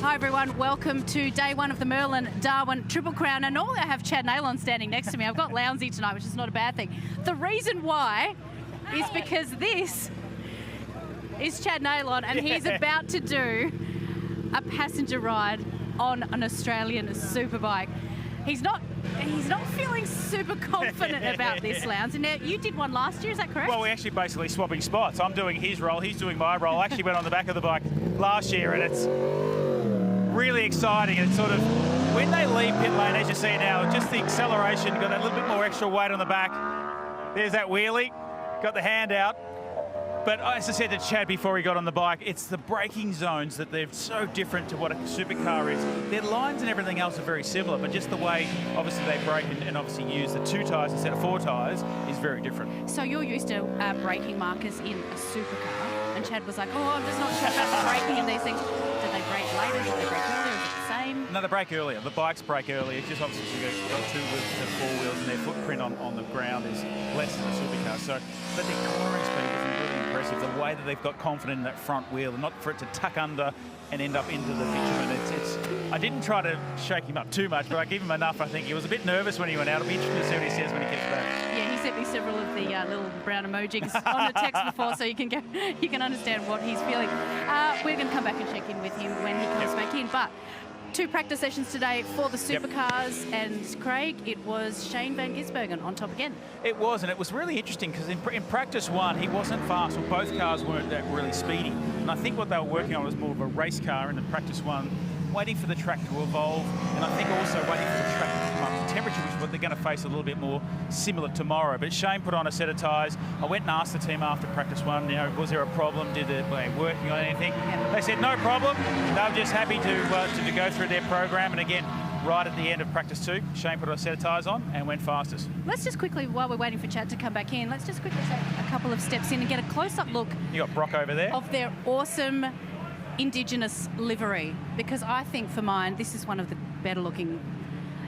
Hi everyone, welcome to day one of the Merlin Darwin Triple Crown. And normally I have Chad Nalon standing next to me. I've got Lounsey tonight, which is not a bad thing. The reason why is because this is Chad Nalon and he's about to do a passenger ride on an Australian Superbike. He's not feeling super confident about this, Lounge. And now you did one last year, is that correct? Well, we're actually basically swapping spots. I'm doing his role, he's doing my role. I actually went on the back of the bike last year, and it's really exciting. And it's sort of, when they leave pit lane, as you see now, just the acceleration, got that little bit more extra weight on the back. There's that wheelie, got the hand out. But as I said to Chad before he got on the bike, it's the braking zones that they're so different to what a supercar is. Their lines and everything else are very similar, but just the way, obviously, they brake and obviously use the 2 tyres instead of 4 tyres is very different. So you're used to braking markers in a supercar, and Chad was like, oh, I'm just not sure about the braking in these things. Did they brake later? Did they brake earlier? Is it the same? No, they brake earlier. The bikes brake earlier. It's just obviously you've got 2 wheels instead of 4 wheels, and their footprint on the ground is less than a supercar. So, but their cornering speed is really impressive. The way that they've got confidence in that front wheel, and not for it to tuck under and end up into the bitumen. I didn't try to shake him up too much, but I gave him enough. I think he was a bit nervous when he went out. It'll be interesting to see what he says when he gets back. Yeah, he sent me several of the little brown emojis on the text before, so you can understand what he's feeling. We're going to come back and check in with him when he comes back in. But 2 practice sessions today for the supercars, and Craig, it was Shane Van Gisbergen on top again. It was, and it was really interesting because in practice 1, he wasn't fast. Well, both cars weren't that really speedy. And I think what they were working on was more of a race car in the practice 1, waiting for the track to evolve, and I think also waiting for the track to come up to temperature, which is what they're going to face a little bit more similar tomorrow. But Shane put on a set of tyres. I went and asked the team after practice 1, you know, was there a problem? Were they working on anything? They said no problem. They were just happy to go through their program. And again, right at the end of practice 2, Shane put a set of tyres on and went fastest. Let's just quickly, while we're waiting for Chad to come back in, let's just quickly take a couple of steps in and get a close-up look. You got Brock over there. Of their awesome Indigenous livery, because I think for mine, this is one of the better looking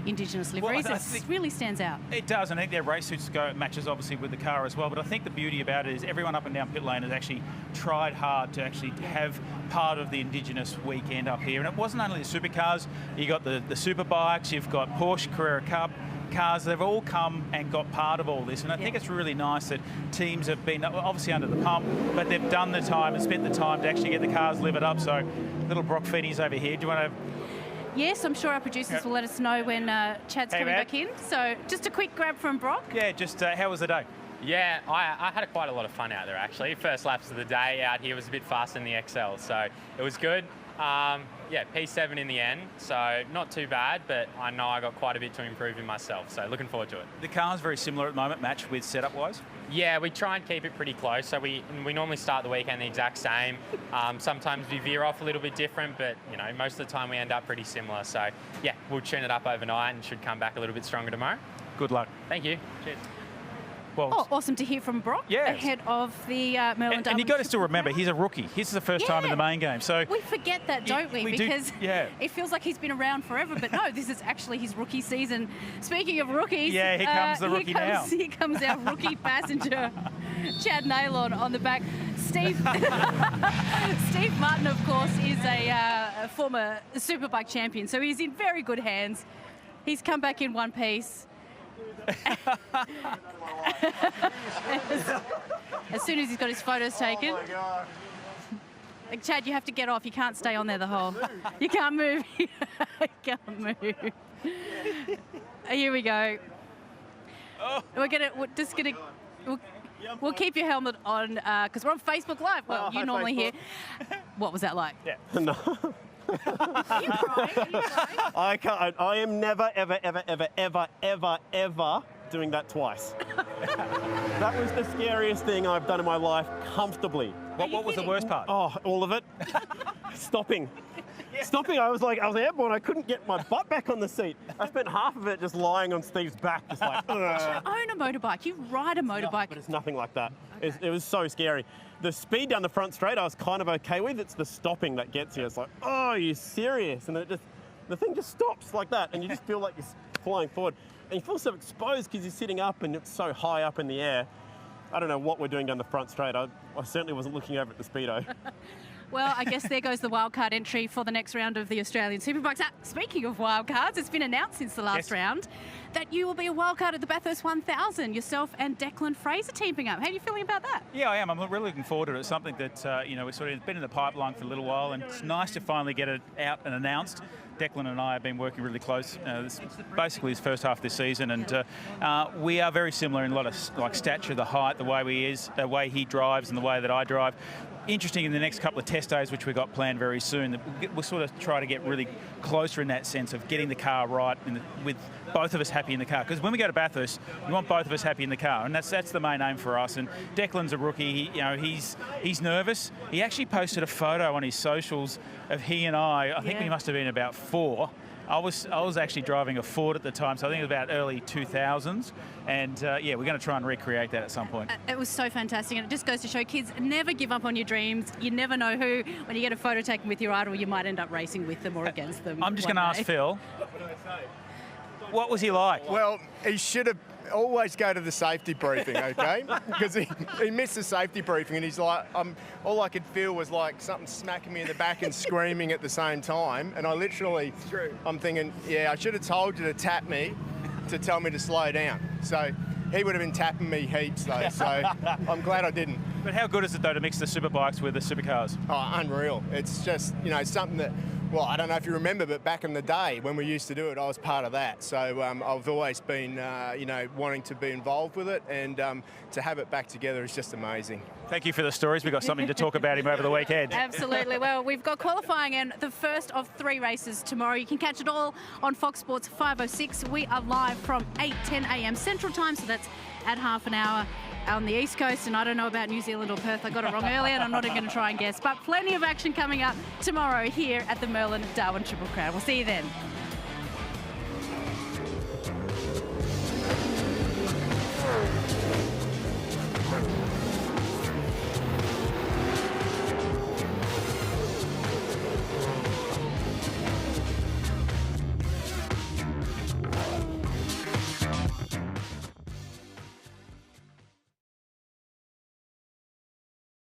Indigenous liveries. Well, it really stands out. It does, and I think their race suits matches obviously with the car as well. But I think the beauty about it is everyone up and down pit lane has actually tried hard to actually have part of the Indigenous weekend up here. And it wasn't only the supercars. You got the superbikes, you've got Porsche Carrera Cup cars. They've all come and got part of all this, and I think it's really nice that teams have been obviously under the pump, but they've done the time and spent the time to actually get the cars livered up. So little Brock Feeney's over here. Do you want to? Yes, I'm sure our producers will let us know when Chad's coming back in. So just a quick grab from Brock. Yeah, just how was the day? Yeah, I had quite a lot of fun out there actually. First laps of the day out here was a bit faster than the XL, so it was good. Yeah, P7 in the end, so not too bad, but I know I got quite a bit to improve in myself, so looking forward to it. The car's very similar at the moment, match with setup-wise? Yeah, we try and keep it pretty close, so we normally start the weekend the exact same. Sometimes we veer off a little bit different, but you know, most of the time we end up pretty similar, so yeah, we'll tune it up overnight and should come back a little bit stronger tomorrow. Good luck. Thank you. Cheers. Well, awesome to hear from Brock ahead of the Merlin Darwin. And you've got to still remember, he's a rookie. This is the first time in the main game. So we forget that, don't we? Because it feels like he's been around forever, but no, this is actually his rookie season. Speaking of rookies, here comes the rookie now. Here comes our rookie passenger, Chad Nalon on the back. Steve Martin, of course, is a former Superbike champion, so he's in very good hands. He's come back in one piece. As soon as he's got his photos taken. Oh my God. Like, Chad, you have to get off. You can't stay on there the whole. You can't move. You can't move. Here we go. We'll keep your helmet on because we're on Facebook Live. Well, you normally hear. What was that like? Yeah. No. I can't. I am never, ever, ever, ever, ever, ever, ever doing that twice. That was the scariest thing I've done in my life comfortably. What was the worst part? Oh, all of it. Stopping. Stopping. I was airborne. I couldn't get my butt back on the seat. I spent half of it just lying on Steve's back, just like. You own a motorbike. You ride a motorbike. But it's nothing like that. It was so scary. The speed down the front straight I was kind of okay with. It's the stopping that gets you. It's like, oh, are you serious? And then the thing just stops like that, and you just feel like you're flying forward. And you feel so exposed because you're sitting up and it's so high up in the air. I don't know what we're doing down the front straight. I certainly wasn't looking over at the speedo. Well, I guess there goes the wildcard entry for the next round of the Australian Superbikes. Speaking of wildcards, it's been announced since the last round that you will be a wildcard at the Bathurst 1000. Yourself and Declan Fraser teaming up. How are you feeling about that? Yeah, I am. I'm really looking forward to it. It's something that, we've sort of been in the pipeline for a little while, and it's nice to finally get it out and announced. Declan and I have been working really close. This basically his first half of this season, and we are very similar in a lot of like stature, the height, the way he drives, and the way that I drive. Interesting in the next couple of test days, which we've got planned very soon, we'll sort of try to get really closer in that sense of getting the car right with both of us happy in the car. Because when we go to Bathurst, we want both of us happy in the car, and that's the main aim for us. And Declan's a rookie. He's nervous. He actually posted a photo on his socials of he and I think we must have been about 4. I was actually driving a Ford at the time, so I think it was about early 2000s. And we're going to try and recreate that at some point. It was so fantastic, and it just goes to show kids never give up on your dreams. You never know who, when you get a photo taken with your idol, you might end up racing with them or against them. I'm just going to ask Phil, what was he like? Well, he should have always go to the safety briefing, okay? Because he missed the safety briefing, and he's like, all I could feel was like something smacking me in the back and screaming at the same time. And I literally, I'm thinking, I should have told you to tap me to tell me to slow down. So he would have been tapping me heaps though, so I'm glad I didn't. But how good is it though to mix the superbikes with the supercars? Oh, unreal. It's just, something that, well, I don't know if you remember, but back in the day when we used to do it, I was part of that. So I've always been, wanting to be involved with it, and to have it back together is just amazing. Thank you for the stories. We've got something to talk about him over the weekend. Absolutely. Well, we've got qualifying and the first of 3 races tomorrow. You can catch it all on Fox Sports 506. We are live from 8:10 a.m. Central Time, so that's at half an hour on the East Coast, and I don't know about New Zealand or Perth. I got it wrong earlier, and I'm not even going to try and guess. But plenty of action coming up tomorrow here at the Merlin Darwin Triple Crown. We'll see you then.